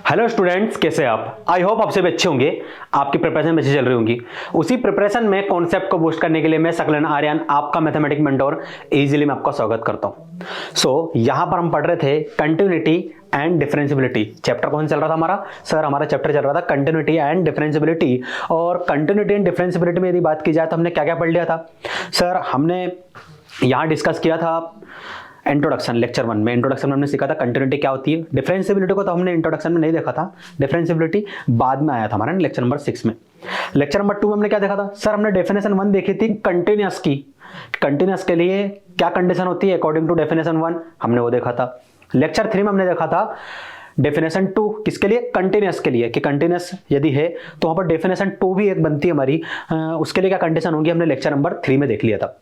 Hello students, कैसे आप? I hope आप सब अच्छे होंगे। आपकी प्रिपरेशन में अच्छी चल रही होंगी। उसी प्रिपरेशन में कॉन्सेप्ट को बूस्ट करने के लिए मैं सकलन आर्यन, आपका मैथमेटिक्स मेंटोर, इजीली मैं आपका स्वागत करता हूं। यहां पर हम पढ़ रहे थे कंटिन्यूटी एंड डिफरेंशियबिलिटी। चैप्टर कौन चल रहा था हमारा? सर हमारा चैप्टर चल रहा था कंटिन्यूटी एंड डिफरेंशियबिलिटी। और कंटिन्यूटी एंड डिफरेंशियबिलिटी में यदि बात की जाए तो हमने क्या क्या पढ़ लिया था? सर हमने यहां डिस्कस किया था इंट्रोडक्शन, लेक्चर 1 में। इंट्रोडक्शन में हमने सीखा था कंटिन्यूटी क्या होती है। डिफरेंशियबिलिटी को तो हमने इंट्रोडक्शन में नहीं देखा था, डिफरेंशियबिलिटी बाद में आया था हमारा लेक्चर नंबर 6 में। लेक्चर नंबर 2 में हमने क्या देखा था? सर हमने डेफिनेशन 1 देखी थी कंटिन्यूअस की। कंटिन्यूअस के लिए क्या कंडीशन होती है अकॉर्डिंग टू डेफिनेशन 1, हमने वो देखा था। लेक्चर 3 में हमने देखा था डेफिनेशन 2 किसके लिए? कंटिन्यूअस के लिए, कि कंटिन्यूअस यदि है तो वहां पर डेफिनेशन 2 भी एक बनती है हमारी, उसके लिए क्या कंडीशन होगी हमने लेक्चर नंबर 3 में देख लिया था।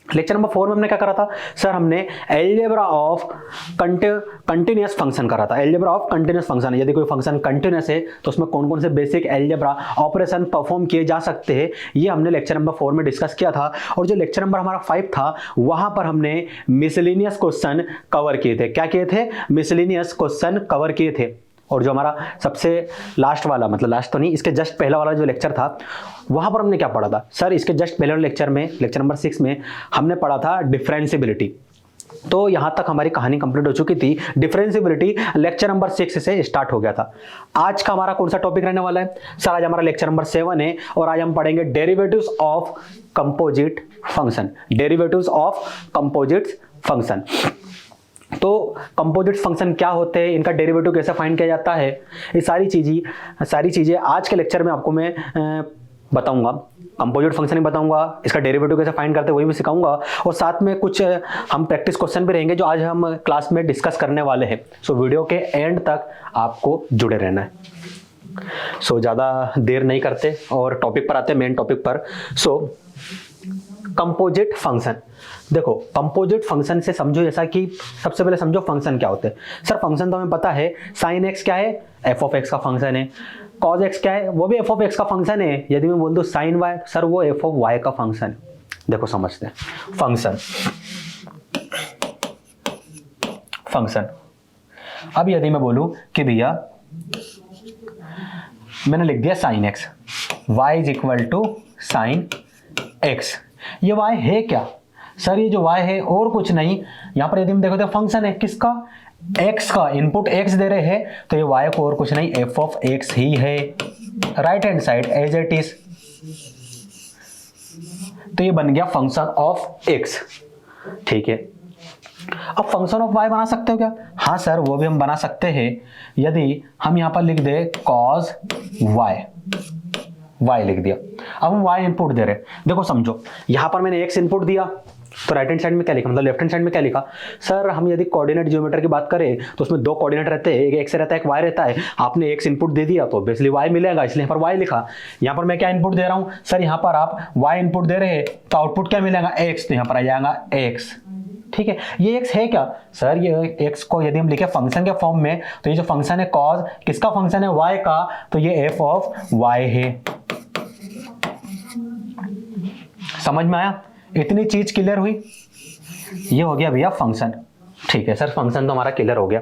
लेक्चर नंबर 4 में हमने क्या करा था? सर हमने एलजेब्रा ऑफ कंटिन्यूअस फंक्शन करा था। एलजेब्रा ऑफ कंटिन्यूअस फंक्शन, यदि कोई फंक्शन कंटिन्यूअस है तो उसमें कौन कौन से बेसिक एलजेब्रा ऑपरेशन परफॉर्म किए जा सकते हैं, ये हमने लेक्चर नंबर 4 में डिस्कस किया था। और जो लेक्चर नंबर हमारा 5 था वहां पर हमने मिसलेनियस क्वेश्चन कवर किए थे। क्या किए थे? मिसलेनियस क्वेश्चन कवर किए थे। और जो हमारा सबसे लास्ट वाला, मतलब लास्ट तो नहीं, इसके जस्ट पहला वाला जो लेक्चर था वहां पर हमने क्या पढ़ा था? सर इसके जस्ट पहले लेक्चर में, लेक्चर नंबर 6 में हमने पढ़ा था डिफरेंशियबिलिटी। तो यहां तक हमारी कहानी कंप्लीट हो चुकी थी। डिफरेंशियबिलिटी लेक्चर नंबर 6 से स्टार्ट हो गया था। आज का हमारा कौन सा टॉपिक रहने वाला है? सर आज हमारा लेक्चर नंबर 7 है और आज हम पढ़ेंगे derivatives of composite function. Derivatives of composite function. तो कंपोजिट फंक्शन क्या होते हैं, इनका डेरिवेटिव कैसे फाइंड किया जाता है, ये सारी चीजें आज के लेक्चर में आपको मैं बताऊंगा। कंपोजिट फंक्शन ही बताऊंगा, इसका डेरिवेटिव कैसे फाइंड करते हैं वही भी सिखाऊंगा। और साथ में कुछ हम प्रैक्टिस क्वेश्चन भी रहेंगे जो आज हम क्लास में डिस्कस करने वाले हैं। सो वीडियो के एंड तक आपको जुड़े रहना है। सो ज्यादा देर नहीं करते और टॉपिक पर आते हैं, मेन टॉपिक पर। सो कंपोजिट फंक्शन, देखो कंपोजिट फंक्शन से समझो ऐसा कि सबसे पहले समझो फंक्शन क्या होते हैं। सर फंक्शन तो हमें पता है, साइन एक्स क्या है? एफ ऑफ एक्स का फंक्शन है। कॉज एक्स क्या है? वो भी एफ ऑफ एक्स का फंक्शन है। यदि मैं बोल दूं साइन वाई, सर वो एफ ऑफ वाई का फंक्शन है। देखो समझते हैं फंक्शन। अब यदि मैं बोलूं कि भैया मैंने लिख दिया sine x, y is equal to sine x, ये y है क्या? सर ये जो y है और कुछ नहीं, यहां पर यदि हम देखो तो फंक्शन है किसका? x का। इनपुट x दे रहे हैं तो ये y को और कुछ नहीं f ऑफ x ही है, right hand side as it is. तो ये बन गया फंक्शन ऑफ x। ठीक है, अब फंक्शन ऑफ y बना सकते हो क्या? हाँ सर वो भी हम बना सकते हैं। यदि हम यहां पर लिख दे cos y लिख दिया। अब हम y इनपुट दे रहे हैं। देखो समझो, यहां पर मैंने x इनपुट दिया तो राइट हैंड साइड में क्या लिखा, मतलब लेफ्ट हैंड साइड में क्या लिखा? सर हम यदि कोऑर्डिनेट ज्योमेट्री की बात करें तो उसमें दो कोऑर्डिनेट रहते हैं, एक x रहता है एक y रहता है। आपने x इनपुट दे दिया तो बेसिकली y मिलेगा, इसलिए यहाँ पर y लिखा। यहाँ पर मैं क्या इनपुट दे रहा हूँ? सर यहाँ पर आप y इनपुट दे रहे हैं तो आउटपुट क्या मिलेगा? x, तो यहाँ पर आ जाएगा x। ठीक है, ये x है क्या? सर ये x को यदि हम लिखे फंक्शन के फॉर्म में तो ये जो फंक्शन है cos किसका फंक्शन है? y का, तो ये f ऑफ y है। समझ में आया? इतनी चीज क्लियर हुई? ये हो गया भैया फंक्शन। ठीक है सर, फंक्शन तो हमारा क्लियर हो गया।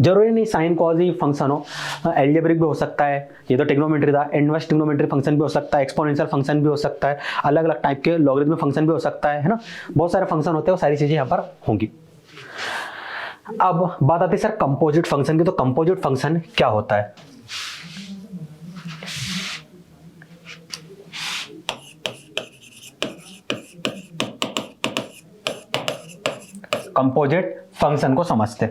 जरूरी नहीं साइन कॉज ही फंक्शन हो, एल्जेब्रिक भी हो सकता है, ये तो ट्रिग्नोमेट्री था। इनवर्स ट्रिग्नोमेट्री फंक्शन भी हो सकता है, एक्सपोनेंशियल फंक्शन भी हो सकता है, अलग अलग टाइप के लॉगरिथमिक फंक्शन भी हो सकता है ना। बहुत सारे फंक्शन होते हैं, वो सारी चीजें यहाँ पर होंगी। अब बात आती है सर कंपोजिट फंक्शन की। तो कंपोजिट फंक्शन क्या होता है? कंपोजिट फंक्शन को समझते।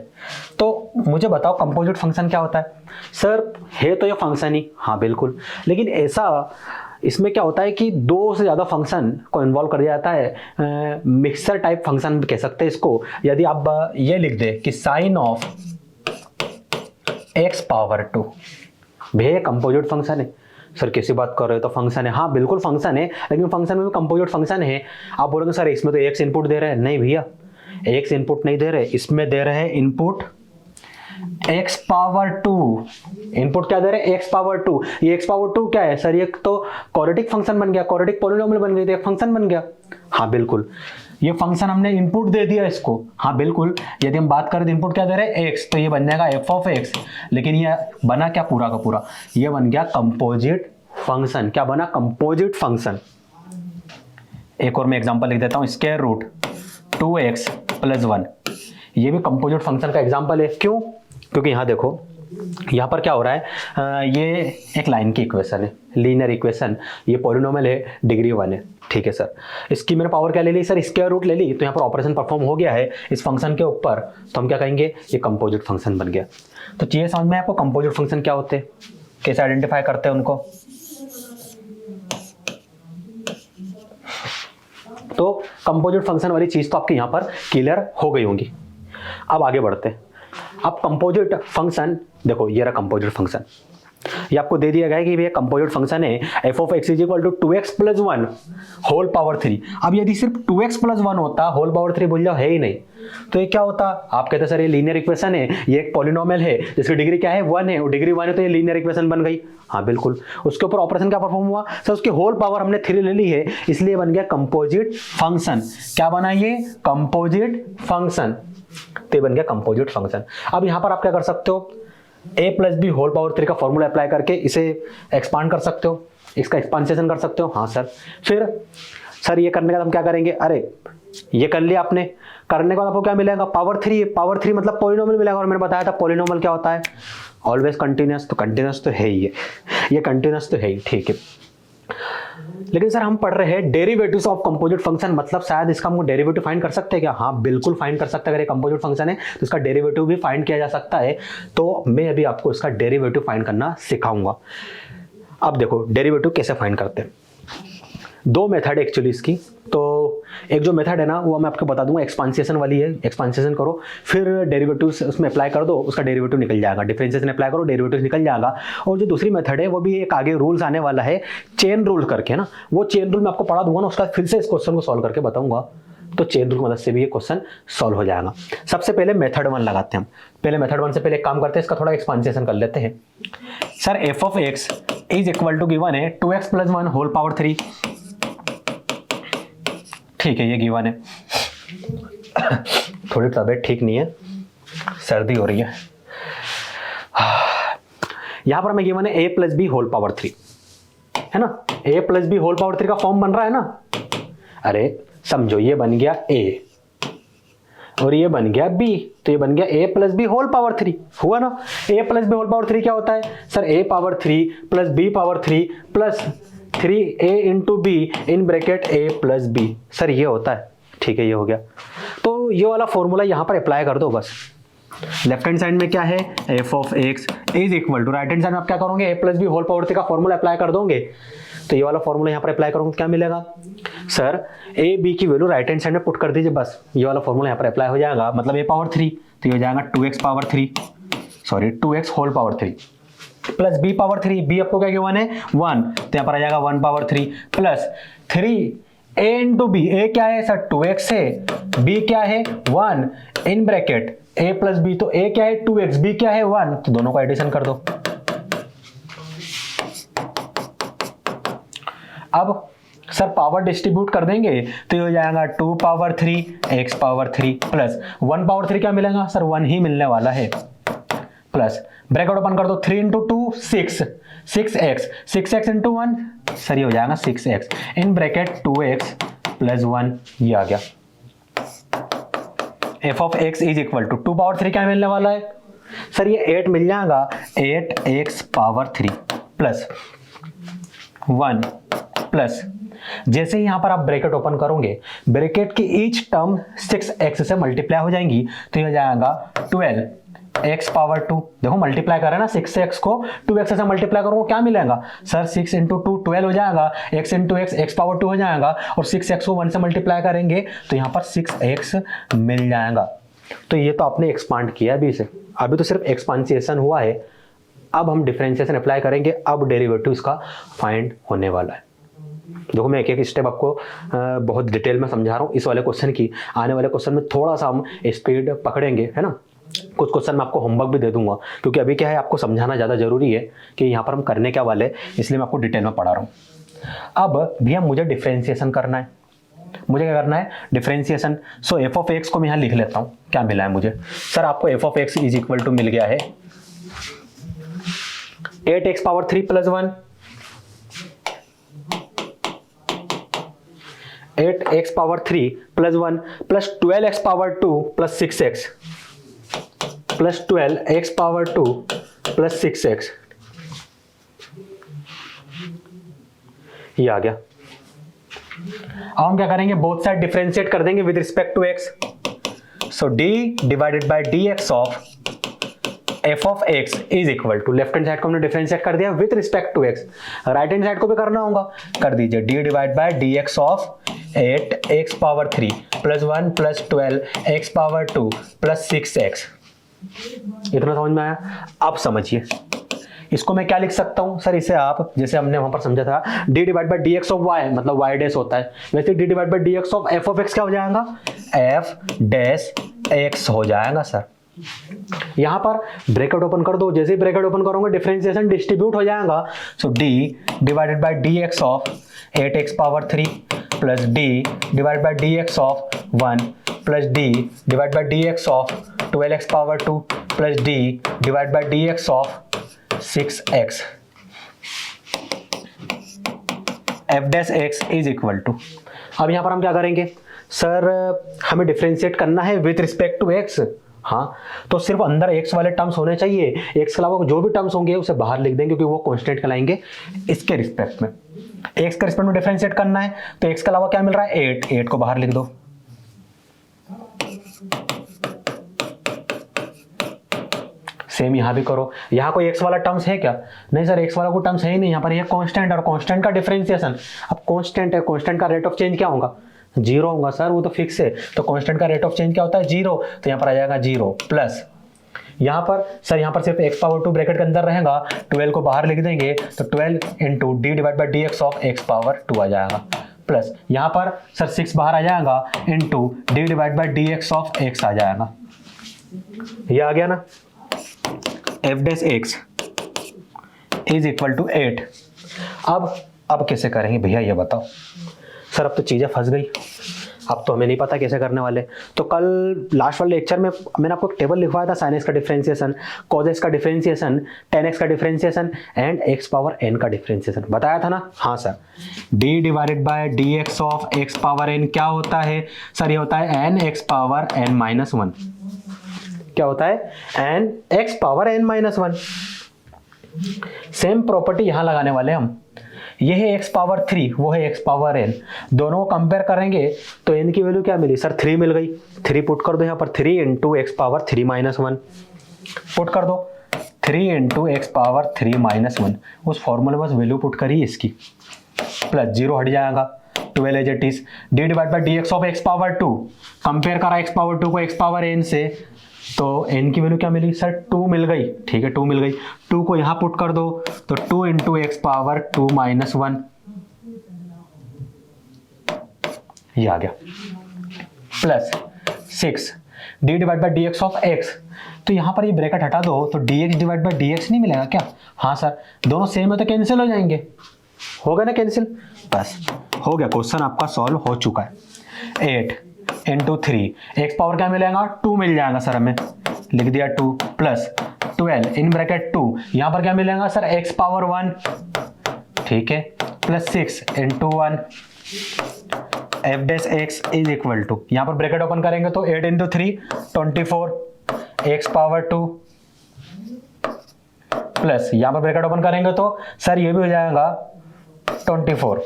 तो मुझे बताओ कंपोजिट फंक्शन क्या होता है? सर है तो ये फंक्शन ही, हाँ बिल्कुल, लेकिन ऐसा इसमें क्या होता है कि दो से ज्यादा फंक्शन को इन्वॉल्व कर दिया जाता है। मिक्सर टाइप फंक्शन भी कह सकते हैं इसको। यदि आप ये लिख दे कि साइन ऑफ x पावर 2 भी कंपोजिट फंक्शन है। सर कैसी बात कर रहे हो? तो फंक्शन है, हाँ बिल्कुल फंक्शन है, लेकिन फंक्शन में भी कंपोजिट फंक्शन है। आप बोलोगे सर इसमें तो x इनपुट दे रहे हैं। नहीं भैया, x इनपुट नहीं दे रहे, इसमें दे रहे हैं इनपुट x पावर 2। इनपुट क्या दे रहे हैं? x power 2। ये x पावर 2 क्या है? सर ये तो क्वाड्रेटिक फंक्शन बन गया, क्वाड्रेटिक पॉलिनोमियल बन गई, तो एक फंक्शन बन गया। हाँ बिल्कुल, ये फंक्शन हमने इनपुट दे दिया इसको, हाँ बिल्कुल, यदि हम बात करें तो इनपुट क्या दे रहे हैं x, तो ये बन जाएगा एफ ऑफ एक्स, लेकिन ये बना क्या पूरा का पूरा, ये बन गया कंपोजिट फंक्शन। क्या बना, कंपोजिट फंक्शन। एक और मैं एग्जांपल लिख देता हूं, स्क्वायर रूट 2x + 1, ये भी कंपोजिट फंक्शन का एग्जांपल है। क्यों, क्योंकि यहां देखो यहाँ पर क्या हो रहा है, ये एक लाइन की इक्वेशन है, लीनियर इक्वेशन, ये पॉलिनोमियल है, डिग्री 1 है, ठीक है सर। इसकी मैंने पावर क्या ले ली सर, स्क्वायर रूट ले ली, तो यहाँ पर ऑपरेशन परफॉर्म हो गया है इस फंक्शन के ऊपर, तो हम क्या कहेंगे, ये कंपोजिट फंक्शन बन गया। तो चीजें समझ में आपको, कंपोजिट फंक्शन क्या होते हैं, कैसे आइडेंटिफाई करते हैं उनको। तो कंपोजिट फंक्शन वाली चीज तो आपकी यहाँ पर क्लियर हो गई होंगी। अब आगे बढ़ते हैं। अब कंपोजिट फंक्शन देखो, ये रहा कंपोजिट फंक्शन, ये आपको दे दिया गया है कि भैया कंपोजिट फंक्शन है f of x is equal to 2x + 1 whole power 3। अब यदि सिर्फ 2x + 1 होता, होल पावर 3 बोल जाओ है ही नहीं, तो ये क्या होता, आप कहते सर ये लीनियर इक्वेशन है, ये एक पॉलिनोमियल है जिसकी डिग्री क्या है 1 है, और डिग्री 1 है तो ये लीनियर इक्वेशन बन गई। हाँ बिल्कुल, उसके ऊपर ऑपरेशन क्या परफॉर्म हुआ सर, उसकी होल पावर हमने 3 ले ली है, इसलिए बन गया कंपोजिट फंक्शन। क्या बना ये, कंपोजिट फंक्शन, तो बन गया कंपोजिट फंक्शन। अब यहां पर आप क्या कर सकते हो, a + b होल पावर 3 का फॉर्मूला अप्लाई करके इसे एक्सपांड कर सकते हो, इसका एक्सपांसेशन कर सकते हो। हाँ सर, फिर सर ये करने के बाद हम क्या करेंगे, अरे ये कर लिया आपने, करने के बाद आपको क्या मिलेगा, पावर 3, पावर 3 मतलब पॉलिनोमियल मिलेगा, और मैंने बताया था पॉलिनोमियल क्या होता है, ऑलवेज कंटिन्यूअस, तो कंटिन्यूअस तो है ही है, ये कंटिन्यूअस तो है ही, ठीक है। लेकिन सर हम पढ़ रहे हैं डेरिवेटिव्स ऑफ कंपोजिट फंक्शन, मतलब शायद इसका हम डेरिवेटिव फाइंड कर सकते हैं क्या, हाँ बिल्कुल फाइंड कर सकते हैं। अगर ये कंपोजिट फंक्शन है तो इसका डेरिवेटिव भी फाइंड किया जा सकता है, तो मैं अभी आपको इसका डेरिवेटिव फाइंड करना सिखाऊंगा। अब देखो डेरिवेटिव कैसे फाइंड करते हैं, दो मेथड है एक्चुअली इसकी। तो एक जो मेथड है ना वो मैं आपको बता दूंगा, एक्सपांसिएशन वाली है, एक्सपांसिएशन करो फिर डेरिवेटिव उसमें अप्लाई कर दो, उसका डेरिवेटिव निकल जाएगा, डिफरेंशिएशन अप्लाई करो डेरिवेटिव निकल जाएगा। और जो दूसरी मेथड है वो भी एक आगे रूल्स आने वाला है, चेन रूल करके ना, वो चेन रूल मैं आपको पढ़ा दूंगा ना, उसका फिर से इस क्वेश्चन को सॉल्व करके बताऊंगा, तो चेन रूल की मदद से भी ये क्वेश्चन सॉल्व हो जाएगा। सबसे पहले मेथड 1 लगाते हैं हम, पहले मेथड 1 से पहले एक काम करते हैं, इसका थोड़ा एक्सपांसिएशन कर लेते हैं। Sir f of x is equal to given है 2x + 1 होल पावर 3, ठीक है ये गिवन है। थोड़ी तबीयत ठीक नहीं है, सर्दी हो रही है। यहां पर हमें गिवन है a + b होल पावर 3, है ना, a + b होल पावर 3 का फॉर्म बन रहा है ना। अरे समझो, ये बन गया a और ये बन गया b, तो ये बन गया a + b होल पावर 3, हुआ ना। a + b होल पावर 3 क्या होता है sir, a power 3 + b power 3 + 3a × b in bracket a + b, sir ये होता है, ठीक है ये हो गया। तो ये वाला फॉर्मूला यहां पर अप्लाई कर दो बस। लेफ्ट हैंड साइड में क्या है, f of x is equal to, right hand side में आप क्या करोगे, a + b होल पावर 3 का फॉर्मूला अप्लाई कर दोगे, तो ये वाला फॉर्मूला यहां पर अप्लाई करोगे क्या मिलेगा सर, a b की वैल्यू राइट हैंड साइड में पुट कर दीजिए, बस ये वाला फॉर्मूला यहां पर अप्लाई हो जाएगा, मतलब a पावर 3, तो ये हो जाएगा 2x power 3, sorry 2x whole power 3 plus b power 3, b आपको क्या गिवन है 1, तो यहां पर आ जाएगा 1 power 3 plus 3a × b, a क्या है सर 2x है, b क्या है 1 इन ब्रैकेट a + b, तो a क्या है 2x, b क्या है 1, तो दोनों को एडिशन कर दो। अब सर पावर डिस्ट्रीब्यूट कर देंगे तो ये हो जाएगा 2 power 3 x power 3 plus 1 power 3 क्या मिलेगा सर 1 ही मिलने वाला है, प्लस ब्रैकेट ओपन कर दो 3 × 2 6, 6x, 6x × 1 सर ये हो जाएगा 6x इन ब्रैकेट 2x + 1, ये आ गया। f of x is equal to 2 power 3 क्या मिलने वाला है सर, ये 8 मिल जाएगा, 8x पावर 3 प्लस 1 प्लस, जैसे ही यहां पर आप ब्रैकेट ओपन करोगे, ब्रैकेट की ईच टर्म 6x से मल्टीप्लाई हो जाएंगी, तो ये हो जाएगा 12x पावर 2, देखो मल्टीप्लाई कर रहे हैं ना 6x को 2x से मल्टीप्लाई करूंगा क्या मिलेगा सर, 6 × 2 12 हो जाएगा, x × x x पावर 2 हो जाएगा, और 6x को 1 से मल्टीप्लाई करेंगे तो यहाँ पर 6x मिल जाएगा। तो ये तो आपने एक्सपांड किया अभी से, अभी तो सिर्फ एक्सपांसिएशन हुआ है, अब हम डिफरेंशिएशन अप्लाई करेंगे, अब डेरिवेटिव इसका फाइंड होने वाला है। देखो मैं एक एक स्टेप आपको बहुत डिटेल में समझा रहा हूँ, इस वाले क्वेश्चन की, आने वाले क्वेश्चन में थोड़ा सा हम स्पीड पकड़ेंगे, है ना। कुछ क्वेश्चन मैं आपको होमवर्क भी दे दूंगा, क्योंकि अभी क्या है आपको समझाना ज़्यादा जरूरी है कि यहाँ पर हम करने क्या वाले, इसलिए मैं आपको डिटेल में पढ़ा रहा हूँ। अब भैया मुझे डिफरेंशिएशन करना है, मुझे क्या करना है, differentiation. So F of x को मैं यहाँ लिख लेता हूँ, क्या मिला है मुझे सर, आपको F of x is equal to मिल गया है 8x power 3 plus 1, 8x power 3 plus 1 plus 12x power 2 plus 6x plus 12x power 2 plus 6x, ये आ गया। अब हम क्या करेंगे, बोथ साइड डिफरेंशिएट कर देंगे with respect to x। So d divided by dx of f of x is equal to, left hand side को हमने डिफरेंशिएट कर दिया with respect to x, right hand side को भी करना होगा, कर दीजिए d divide by dx of 8x power 3 plus 1 plus 12x power 2 plus 6x। इतना समझ में आया? अब समझिए इसको मैं क्या लिख सकता हूं सर, इसे आप जैसे हमने वहां पर समझा था d divide by dx of y, मतलब y डैश होता है, वैसे d divide by dx of f of x क्या हो जाएगा, f डैश x हो जाएगा सर। यहां पर ब्रैकेट ओपन कर दो, जैसे ही ब्रैकेट ओपन करोगे डिफरेंशिएशन डिस्ट्रीब्यूट हो जाएगा। So d divided by dx of 8x power 3 plus d divide by dx of 1 plus d divide by dx of 12x power 2 plus d divide by dx of 6x, f dash x is equal to, अब यहां पर हम क्या करेंगे sir, हमें differentiate करना है with respect to x। हाँ, तो सिर्फ अंदर x वाले टर्म्स होने चाहिए, x के अलावा जो भी टर्म्स होंगे उसे बाहर लिख देंगे क्योंकि वो कांस्टेंट कहलाएंगे इसके रिस्पेक्ट में। x के रिस्पेक्ट में डिफरेंशिएट करना है तो x के अलावा क्या मिल रहा है, 8 को बाहर लिख दो। सेम यहां भी करो, यहां कोई x वाला टर्म्स है क्या, नहीं सर x वाला कोई टर्म्स है ही नहीं, यहां पर ये कांस्टेंट और कांस्टेंट का डिफरेंशिएशन। अब कांस्टेंट है, कांस्टेंट का रेट ऑफ चेंज क्या होगा, 0 होगा सर, वो तो फिक्स है, तो कांस्टेंट का रेट ऑफ चेंज क्या होता है, 0, तो यहां पर आ जाएगा 0 प्लस, यहां पर सर यहां पर सिर्फ x पावर 2 ब्रैकेट के अंदर रहेगा, 12 को बाहर लिख देंगे तो 12 into d divide by dx of x power 2 आ जाएगा, प्लस यहां पर सर 6 बाहर आ जाएगा into d divide by dx of x आ जाएगा, ये आ गया ना, f dash x is equal to 8। अब कैसे करेंगे भैया ये बताओ सर, अब तो चीजें फंस गई, अब तो हमें नहीं पता कैसे करने वाले। तो कल लास्ट वाले लेक्चर में मैंने आपको एक टेबल लिखवाया था, sin x का डिफरेंशिएशन, cos x का डिफरेंशिएशन, tan x का differentiation and x power n का डिफरेंशिएशन बताया था ना। हाँ sir, d divided by dx of x power n क्या होता है सर, ये होता है n x power n minus 1, क्या होता है n x power n minus 1। Same property यहां लगाने वाले हम, ये है x पावर 3, वो है x पावर n, दोनों को कंपेयर करेंगे तो n की वैल्यू क्या मिली सर, 3 मिल गई, 3 पुट कर दो यहाँ पर, 3 into x power 3 minus 1 put कर दो, 3 इंटू एक्स पावर 3 माइनस 1, उस फॉर्मूले में वैल्यू पुट करी इसकी, प्लस 0 हट जाएगा, 12 as it is, d divide by dx of x power 2, compare करा x पावर 2 को x पावर n से, तो n की वैल्यू क्या मिली सर, 2 मिल गई, ठीक है 2 मिल गई, 2 को यहां पुट कर दो तो 2 इंटू एक्स पावर 2 माइनस 1, ये आ गया, plus 6 d divide by dx of x, तो यहां पर ये ब्रैकेट हटा दो तो dx डिवाइड बाई dx नहीं मिलेगा क्या, हाँ सर, दोनों सेम है तो कैंसिल हो जाएंगे, होगा ना कैंसिल, बस हो गया, क्वेश्चन आपका सॉल्व हो चुका है। 8 इंटू 3, एक्स पावर क्या मिलेगा, 2 मिल जाएगा सर, हमें लिख दिया 2 प्लस 12 इन ब्रैकेट 2, यहां पर क्या मिलेगा सर, एक्स पावर 1, ठीक है, plus 6 into 1 f dash x is equal to, यहां पर ब्रैकेट ओपन करेंगे तो 8 इंटू 3 24 एक्स पावर 2 प्लस यहां पर ब्रैकेट ओपन करेंगे तो सर ये भी हो जाएगा 24,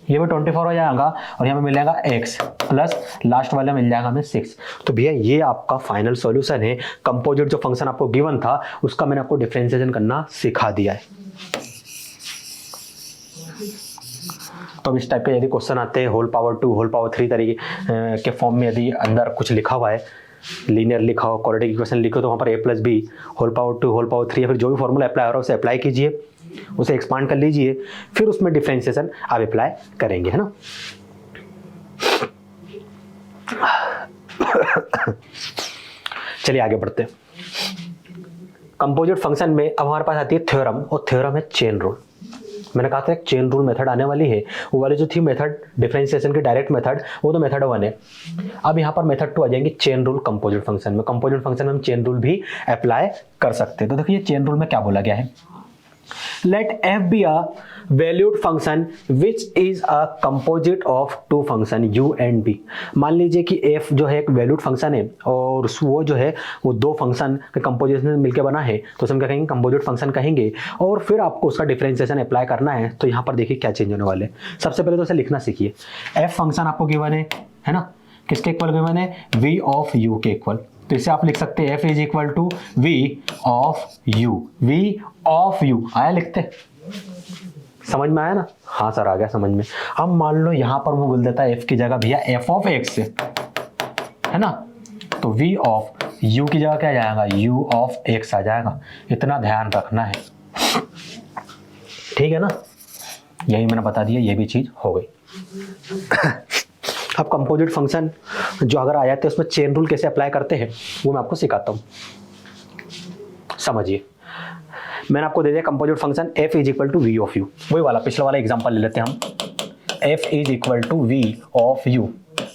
ये भी 24 हो जाएगा और यहाँ पे मिलेगा x प्लस लास्ट वाला मिल जाएगा हमें 6। तो भैया ये आपका फाइनल सॉल्यूशन है, कंपोजिट जो फंक्शन आपको गिवन था उसका मैंने आपको डिफरेंशिएशन करना सिखा दिया है। तो अब इस टाइप के यदि क्वेश्चन आते हैं होल पावर 2 होल पावर 3 तरीके के फॉर्म में, यदि अंदर कुछ लिखा हुआ है, लीनियर लिखा हो, क्वाड्रेटिक इक्वेशन लिखो, तो वहाँ पर a plus b whole power 2 whole power 3 या फिर जो भी फॉर्मूला अप्लाई हो रहा है उसे अप्लाई कीजिए, उसे एक्सपांड कर लीजिए, फिर उसमें डिफरेंशिएशन आप अप्लाई करेंगे, है ना। चलिए आगे बढ़ते हैं। कंपोजिट फंक्शन में अब हमारे पास आती है थ्योरम, और थ्योरम है चेन रूल। मैंने कहा था एक चेन रूल मेथड आने वाली है, वो वाली जो थी मेथड डिफरेंशिएशन की डायरेक्ट मेथड, वो तो मेथड 1 है। अब यहाँ पर मेथड 2 आ जाएंगे चेन रूल कंपोजिट फंक्शन में। कंपोजिट फंक्शन में हम चेन रूल भी अप्लाई कर सकते हैं। तो देखिए चेन रूल में क्या बोला गया है, let f be a valued function which is a composite of two function u and b। मान लीजिए कि f जो है एक वैल्यूड फंक्शन है और वो जो है वो दो फंक्शन के कंपोजिशन में मिलकर बना है, तो हम क्या कहेंगे, कंपोजिट फंक्शन कहेंगे। और फिर आपको उसका डिफरेंशिएशन अप्लाई करना है। तो यहाँ पर देखिए क्या चेंज होने वाले हैं। सबसे पहले तो उसे लिखना सीखिए। f फंक्शन आपको गिवन है ना, किसके इक्वल गिवन है, v ऑफ u के इक्वल। तो इसे आप लिख सकते हैं f is equal to v of u। v of u आया लिखते, समझ में आया ना? हाँ सर आ गया समझ में। अब मान लो यहाँ पर वो बोल देता है f की जगह भैया f ऑफ x से, है ना, तो v ऑफ u की जगह क्या आ जाएगा, u ऑफ x आ जाएगा। इतना ध्यान रखना है, ठीक है ना? यही मैंने बता दिया, ये भी चीज हो गई। अब कंपोजिट फंक्शन जो अगर आ जाते हैं उसमें चेन रूल कैसे अप्लाई करते हैं वो मैं आपको सिखाता हूँ, समझिए। मैंने आपको दे दिया composite function f is equal to v of u, वही वाला पिछला वाला एग्जांपल ले लेते हैं हम। f is equal to v of u,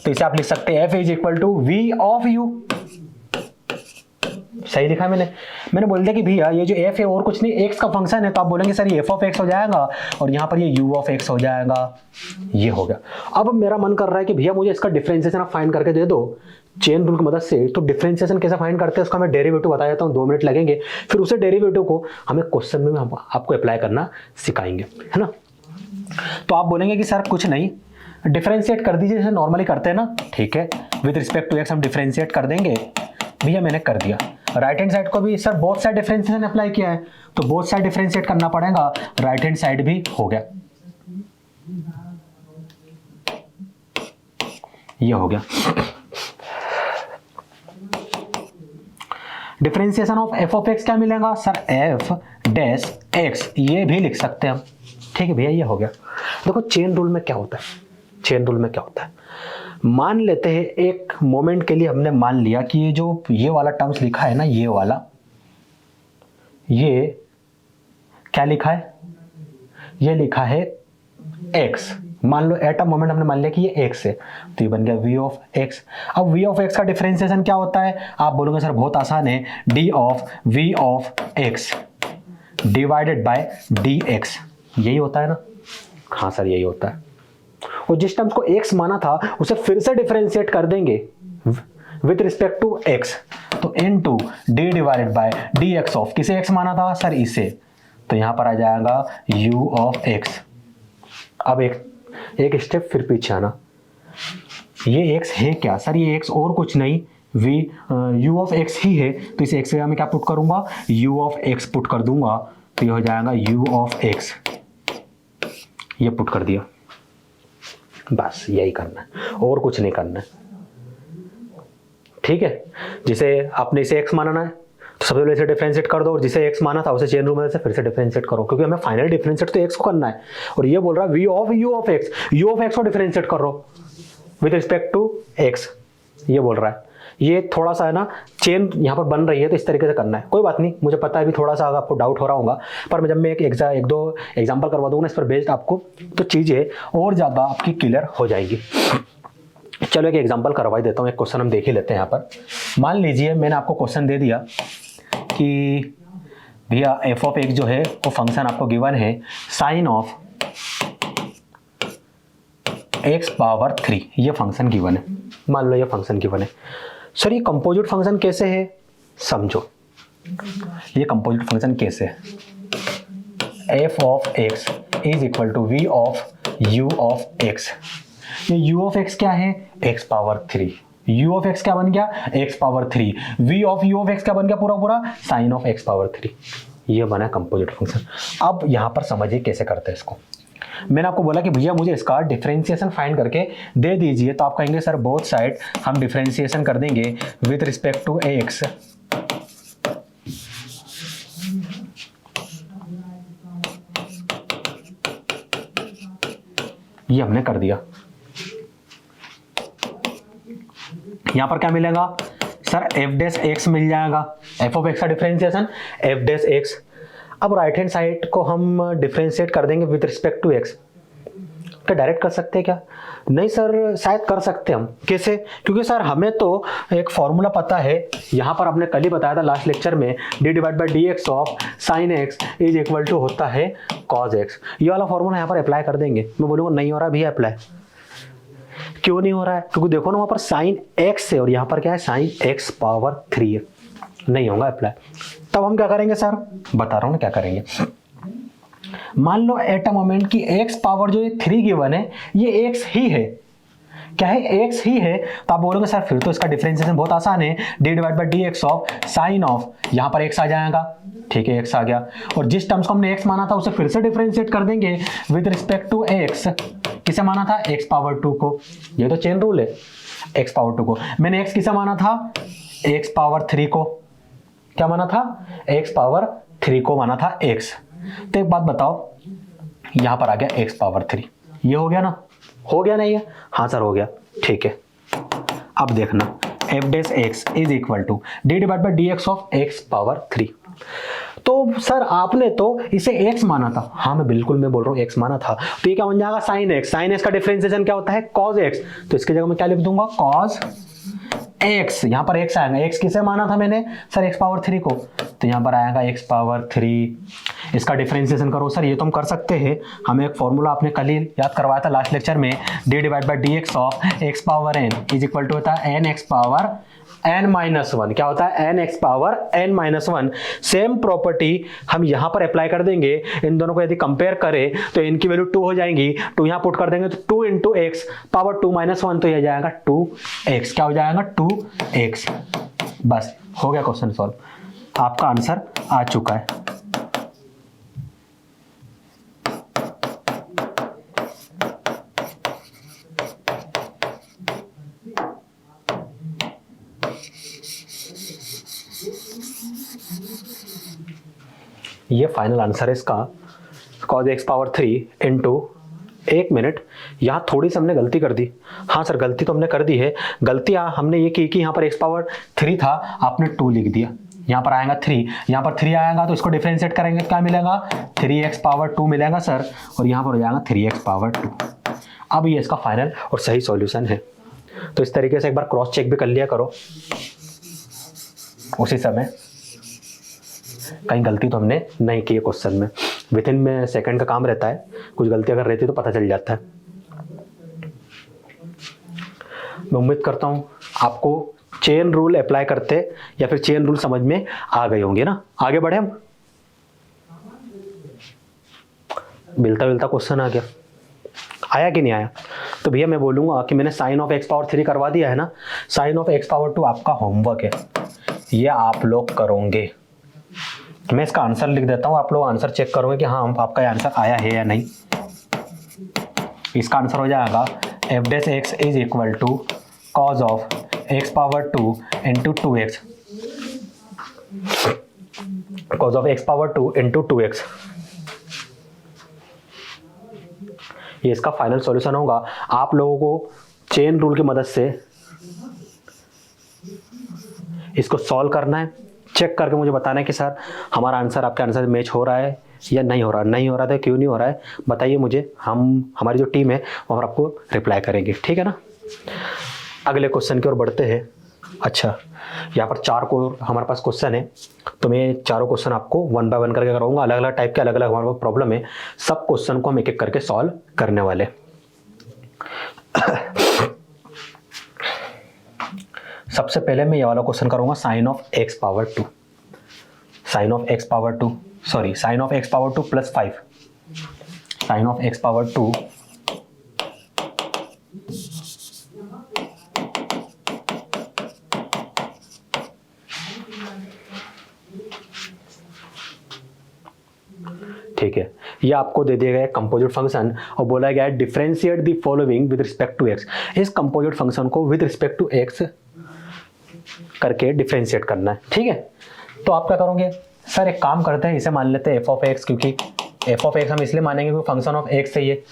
तो इसे आप लिख सकते हैं f is equal to v of u. सही लिखा है मैंने बोल दिया कि भैया ये जो f है और कुछ नहीं, x का फंक्शन है, तो आप बोलेंगे सर ये f ऑफ x हो जाएगा और यहाँ पर ये u ऑफ x हो जाएगा। ये हो गया। अब मेरा मन कर रहा है कि भैया मुझे इसका डिफरेंशिएशन आप फाइंड करके दे दो चेन रूल की मदद से। तो डिफरेंशिएशन कैसे फाइंड करते हैं उसका मैं डेरिवेटिव बता देता हूँ, 2 मिनट लगेंगे। फिर उसे डेरिवेटिव को हमें क्वेश्चन में हम आपको अप्लाई करना सिखाएंगे, है ना। तो आप बोलेंगे कि सर कुछ नहीं, डिफरेंशिएट कर दीजिए जैसे नॉर्मली करते हैं ना, ठीक है। विद रिस्पेक्ट टू एक्स हम डिफरेंशिएट कर देंगे। भैया मैंने कर दिया। राइट हैंड साइड को भी sir both side differentiation apply किया है, तो बोथ साइड डिफरेंशिएट करना पड़ेगा। राइट हैंड साइड भी हो गया, ये हो गया। Differentiation of f of x क्या मिलेगा सर, f डैश x, ये भी लिख सकते हैं हम, ठीक है भैया। ये हो गया। देखो चेन रूल में क्या होता है, चेन रूल में क्या होता है, मान लेते हैं एक मोमेंट के लिए हमने मान लिया कि ये जो ये वाला टर्म्स लिखा है ना, ये वाला, ये क्या लिखा है, ये लिखा है x। मान लो एट अ मोमेंट हमने मान लिया कि ये x है, तो ये बन गया v ऑफ x। अब v ऑफ x का डिफरेंशिएशन क्या होता है, आप बोलोगे सर बहुत आसान है, d of v of x divided by dx, यही होता है ना। हाँ सर यही होता है। और जिस टर्म्स को x माना था उसे फिर से डिफरेंशिएट कर देंगे विद रिस्पेक्ट टू x, तो into d divided by dx of, किसे x माना था सर, इसे, तो यहां पर आ जाएगा u ऑफ x। अब एक स्टेप फिर पीछे आना, ये x है क्या सर, ये x और कुछ नहीं u ऑफ x ही है, तो इसे x जगह में क्या पुट करूंगा, u ऑफ x पुट कर दूंगा, तो ये हो जाएगा u ऑफ x, ये पुट कर दिया। बस यही करना है और कुछ नहीं करना है, ठीक है। जिसे आपने इसे x माना है तो सबसे पहले इसे डिफरेंशिएट कर दो, और जिसे x माना था उसे चेन रूल में से फिर से डिफरेंशिएट करो, क्योंकि हमें फाइनल डिफरेंशिएट तो x को करना है। और ये बोल रहा है v of u of x, u of x को डिफरेंशिएट करो विद रिस्पेक्ट टू x, ये बोल रहा है। ये थोड़ा सा है ना चेन यहाँ पर बन रही है, तो इस तरीके से करना है। कोई बात नहीं, मुझे पता है अभी थोड़ा सा आपको डाउट हो रहा होगा, पर मैं जब मैं एक दो एग्जाम्पल करवा दूंगा इस पर बेस्ड आपको, तो चीज़ें और ज़्यादा आपकी क्लियर हो जाएगी। चलो एक एग्जाम्पल करवा ही देता हूँ, एक क्वेश्चन हम देख ही लेते हैं। यहाँ पर मान लीजिए मैंने आपको क्वेश्चन दे दिया कि भैया f ऑफ x जो है वो फंक्शन आपको गिवन है साइन ऑफ x पावर 3, ये फंक्शन गिवन है। मान लो ये फंक्शन गिवन है। सर ये कंपोजिट फंक्शन कैसे है, समझो ये कंपोजिट फंक्शन कैसे है। f of x is equal to v of u of x। ये u ऑफ x क्या है, x power 3, u of x क्या बन गया, x power 3, v of u of x क्या बन गया, पूरा पूरा साइन ऑफ x पावर 3। ये बना कंपोजिट फंक्शन। अब यहां पर समझिए कैसे करते हैं इसको। मैंने आपको बोला कि भैया मुझे इसका डिफरेंशिएशन फाइंड करके दे दीजिए, तो आप कहेंगे सर बोथ साइड हम डिफरेंशिएशन कर देंगे विद रिस्पेक्ट टू x। ये हमने कर दिया। यहां पर क्या मिलेगा सर, f डैश x मिल जाएगा, f ऑफ x का डिफरेंशिएशन f डैश x। अब राइट हैंड साइड को हम डिफ्रेंशिएट कर देंगे विद रिस्पेक्ट टू एक्स। क्या डायरेक्ट कर सकते हैं क्या? नहीं सर, शायद कर सकते हम। कैसे? क्योंकि सर हमें तो एक फॉर्मूला पता है, यहाँ पर आपने कल ही बताया था लास्ट लेक्चर में, d divide by d x of sine x is equal to होता है कॉज एक्स। ये वाला फॉर्मूला यहाँ पर अप्लाई कर देंगे। मैं बोलूँगा नहीं हो रहा भैया अप्लाई। क्यों नहीं हो रहा है? क्योंकि देखो ना वहाँ पर साइन एक्स है और यहाँ पर क्या है, साइन एक्स पावर 3 है। नहीं होगा अप्लाई। तब हम क्या करेंगे सर? बता रहा हूँ ना क्या करेंगे। मान लो एट अ मोमेंट की x पावर जो ये 3 गिवन है ये x ही है। क्या है? x ही है। तो आप बोलोगे सर फिर तो इसका डिफरेंशिएशन बहुत आसान है, D divide by d x of sine of, यहाँ पर x आ जाएगा। ठीक है, x आ गया। और जिस टर्म्स को हमने x माना था उसे फिर से डिफरेंशिएट कर देंगे विद रिस्पेक्ट टू x। किसे माना था? x पावर 2 को। ये तो चेन रूल है, x पावर 2 को। मैंने x किसे माना था? x पावर 3 को। क्या माना था? x पावर 3 को माना था x। तो एक बात बताओ, यहां पर आ गया x पावर 3। ये हो गया ना? हो गया नहीं है? हाँ सर हो गया। ठीक है, अब देखना f dash x is equal to d divide by d x of x power 3। तो सर आपने तो इसे x माना था। हाँ मैं बिल्कुल मैं बोल रहा हूँ x माना था। तो ये क्या बन जाएगा? Sine x। साइन x का डिफरेंशिएशन क्या होता है? Cos x। तो इसकी जगह मैं क्या लिख दूंगा? Cos x। यहाँ पर x आएगा। x किसे माना था मैंने? सर x पावर 3 को। तो यहाँ पर आएगा x पावर 3। इसका डिफरेंशिएशन करो सर। ये तो हम कर सकते हैं, हमें एक फॉर्मूला आपने कल ही याद करवाया था लास्ट लेक्चर में, d divide by d x of x power n is equal to होता है n x power n minus 1। क्या होता है? n x power n minus 1। Same property हम यहाँ पर अप्लाई कर देंगे। इन दोनों को यदि कंपेयर करें तो इनकी वैल्यू 2 हो जाएंगी। 2 यहाँ पुट कर देंगे तो 2 इंटू एक्स पावर 2 माइनस 1, तो यह जाएगा 2x। क्या हो जाएगा? 2x। बस हो गया क्वेश्चन सॉल्व। आपका आंसर आ चुका है। ये फाइनल आंसर है इसका, cos x पावर 3 इंटू, एक मिनट, यहाँ थोड़ी सी हमने गलती कर दी। हाँ सर गलती तो हमने कर दी है। गलती हमने ये की कि यहाँ पर x पावर 3 था, आपने 2 लिख दिया। यहाँ पर आएगा 3, यहाँ पर 3 आएगा तो इसको डिफरेंशिएट करेंगे, क्या मिलेगा? 3x पावर 2 मिलेगा सर, और यहाँ पर हो जाएगा 3x पावर 2। अब ये इसका फाइनल और सही सॉल्यूशन है। तो इस तरीके से एक बार क्रॉस चेक भी कर लिया करो उसी समय, कहीं गलती तो हमने नहीं की है क्वेश्चन में। विद इन में सेकंड का काम रहता है, कुछ गलती अगर रहती तो पता चल जाता है। मैं उम्मीद करता हूं आपको चेन रूल अप्लाई करते या फिर चेन रूल समझ में आ गए होंगे ना। आगे बढ़े हम। मिलता मिलता क्वेश्चन आ गया, आया कि नहीं आया? तो भैया मैं बोलूंगा कि मैंने साइन ऑफ एक्स पावर 3 करवा दिया है ना, साइन ऑफ एक्स पावर 2 आपका होमवर्क है, ये आप लोग करोगे। मैं इसका आंसर लिख देता हूं, आप लोग आंसर चेक करोगे कि हाँ आपका ये आंसर आया है या नहीं। इसका आंसर हो जाएगा f dash x is equal to cos of x power 2 into 2x, cos of x power 2 into 2x। ये इसका फाइनल सॉल्यूशन होगा। आप लोगों को चेन रूल की मदद से इसको सॉल्व करना है, चेक करके मुझे बताना है कि सर हमारा आंसर आपके आंसर से मैच हो रहा है या नहीं हो रहा। नहीं हो रहा तो क्यों नहीं हो रहा है बताइए मुझे, हमारी जो टीम है वो आपको रिप्लाई करेंगे, ठीक है ना। अगले क्वेश्चन की ओर बढ़ते हैं। अच्छा, यहाँ पर 4 को हमारे पास क्वेश्चन है, तो मैं चारों क्वेश्चन आपको 1 बाय 1 करके कराऊंगा। अलग अलग टाइप के अलग अलग हमारे पास प्रॉब्लम है, सब क्वेश्चन को हम एक एक करके सॉल्व करने वाले। सबसे पहले मैं ये वाला क्वेश्चन करूंगा, sine of x power 2, sine of x power 2 sorry sine of x power 2 plus 5, sine of x power 2 ठीक है। ये आपको दे दिया गया कंपोजिट फंक्शन और बोला गया है differentiate the following with respect to x. इस कंपोजिट फंक्शन को विद रिस्पेक्ट टू एक्स करके डिफरेंशिएट करना है, ठीक है। तो आप क्या करोगे सर, एक काम करते हैं, इसे मान लेते हैं एफ ऑफ एक्स, क्योंकि एफ ऑफ एक्स हम इसलिए मानेंगे क्योंकि फंक्शन ऑफ एक्स है ये।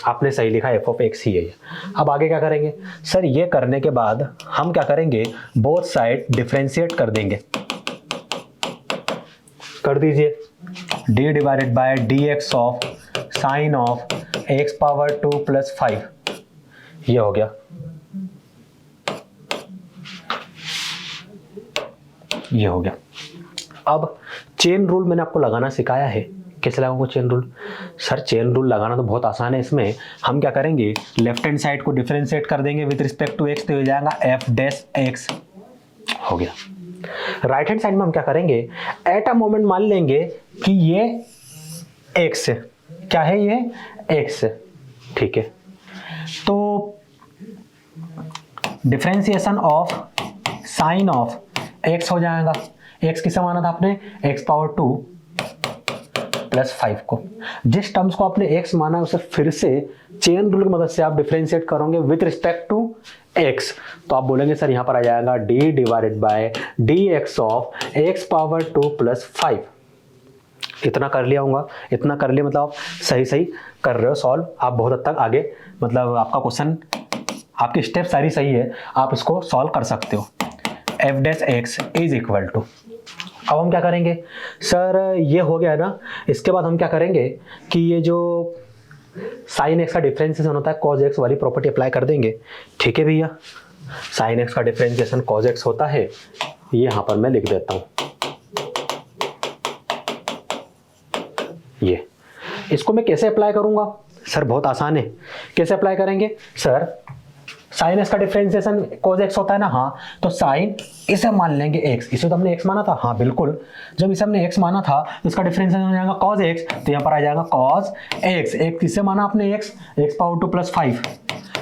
आपने सही लिखा, एफ ऑफ एक्स ही है ये। अब आगे क्या करेंगे सर, ये करने के बाद हम क्या करेंगे, बोथ साइड डिफरेंशिएट कर देंगे। कर दीजिए D divided by d x of sine of x power 2 plus 5, ये हो गया, ये हो गया। अब चेन रूल मैंने आपको लगाना सिखाया है, कैसे लगाऊंगा chain rule? Sir chain rule लगाना तो बहुत आसान है। इसमें हम क्या करेंगे, लेफ्ट हैंड साइड को डिफरेंशिएट कर देंगे विद रिस्पेक्ट टू एक्स, तो हो जाएगा एफ डैश एक्स, हो गया। राइट हैंड साइड में हम क्या करेंगे, एट अ मोमेंट मान लेंगे कि ये एक्स है, क्या है ये एक्स है, ठीक है। तो differentiation of sine of x हो जाएगा, एक्स किसे माना था आपने, एक्स पावर 2 प्लस 5 को। जिस टर्म्स को आपने एक्स माना उसे फिर से चेन रूल की मदद से आप डिफरेंशिएट करोगे विथ रिस्पेक्ट टू एक्स, तो आप बोलेंगे सर यहाँ पर आ जाएगा D divided by d x of x power 2 plus 5। इतना कर लिया होगा, इतना कर लिया मतलब आप सही सही कर रहे हो सॉल्व, आप बहुत हद तक आगे, मतलब आपका क्वेश्चन, आपकी स्टेप सारी सही है, आप इसको सॉल्व कर सकते हो। F dash x is equal to, अब हम क्या करेंगे सर, ये हो गया ना, इसके बाद हम क्या करेंगे कि ये जो साइन एक्स का डिफरेंशिएशन होता है कॉज एक्स वाली प्रॉपर्टी अप्लाई कर देंगे, ठीक है भैया। साइन एक्स का डिफरेंशिएशन कॉज एक्स होता है, ये यहां पर मैं लिख देता हूं, ये इसको मैं कैसे अप्लाई करूंगा सर, बहुत आसान है। कैसे अप्लाई करेंगे सर, साइन एक्स का डिफरेंशिएशन कॉज एक्स होता है ना, हाँ, तो साइन इसे मान लेंगे एक्स, इसे तो हमने एक्स माना था, हाँ बिल्कुल, जब इसे हमने एक्स माना था तो इसका डिफरेंशिएशन हो जाएगा कॉज एक्स, तो यहाँ पर आ जाएगा कॉज एक्स, एक किसे माना आपने एक्स, एक्स पावर 2 प्लस 5,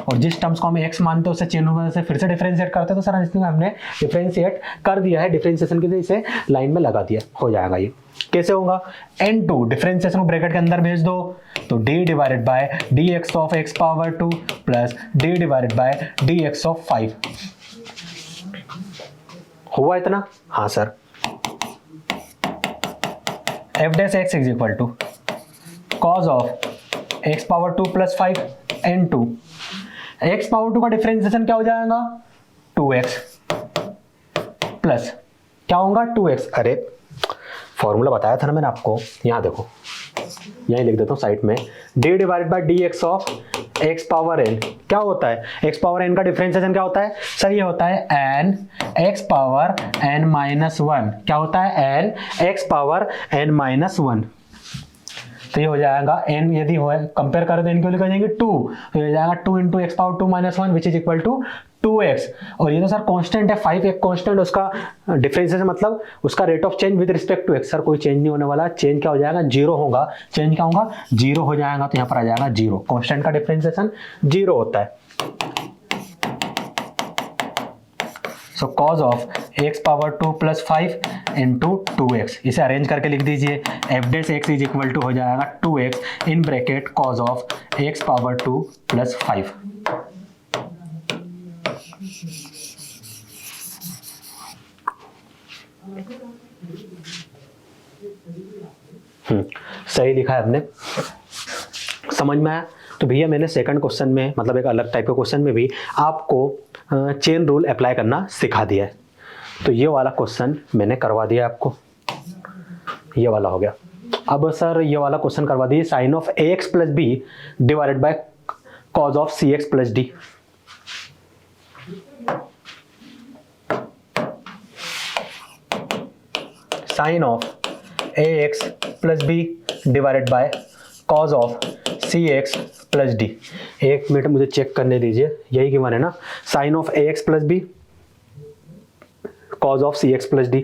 और जिस टर्म्स को हम एक्स मानते हैं उसे चेन रूल से फिर से डिफरेंशिएट करते हैं, तो सर इसमें हमने डिफरेंशिएट कर दिया है, डिफरेंशिएशन के लिए इसे लाइन में लगा दिया, हो जाएगा ये। कैसे होगा, n2 डिफरेंशिएशन को ब्रैकेट के अंदर भेज दो, तो d divided by d x of x power 2 plus d divided by d x of 5, हुआ इतना? हाँ sir. f dash x is equal to cos of x power 2 plus 5 n2, x power 2 का differentiation क्या हो जाएगा 2x plus क्या होगा 2x, अरे फॉर्मूला बताया था ना मैंने आपको, यहाँ देखो, यहीं लिख देता हूँ साइड में, d divided by d x of x power n, क्या होता है x पावर n का डिफरेंशिएशन क्या होता है सर, ये होता है n x power n minus 1, क्या होता है n x power n minus 1, तो ये हो जाएगा n, यदि हो कंपेयर करें तो n की वैल्यू जाएंगे 2, तो ये हो जाएगा 2 into x power 2 minus 1 which is equal to 2x, और ये तो सर कांस्टेंट है 5, एक कांस्टेंट, उसका डिफरेंशिएशन मतलब उसका rate of change with respect to x, sir कोई चेंज नहीं होने वाला, चेंज क्या हो जाएगा 0 होगा, चेंज क्या होगा 0 हो जाएगा, तो यहाँ पर आ जाएगा 0, कांस्टेंट का डिफरेंशिएशन 0 होता है। So cos of x power 2 plus 5 into 2x, इसे अरेंज करके लिख दीजिए, F dash x is equal to हो जाएगा 2x in bracket cos of x power 2 plus 5। सही लिखा है आपने, समझ में आया? तो भैया मैंने सेकंड क्वेश्चन में, मतलब एक अलग टाइप के क्वेश्चन में भी आपको चेन रूल अप्लाई करना सिखा दिया है, तो ये वाला क्वेश्चन मैंने करवा दिया आपको, ये वाला हो गया। अब सर ये वाला क्वेश्चन करवा दीजिए, sine of a x plus b divided by cos of c x plus d. Sine of a x plus b divided by cos of c x plus d. एक मिनट मुझे check करने दीजिए, यही की मान है ना, sine of a x plus b cos of c x plus d,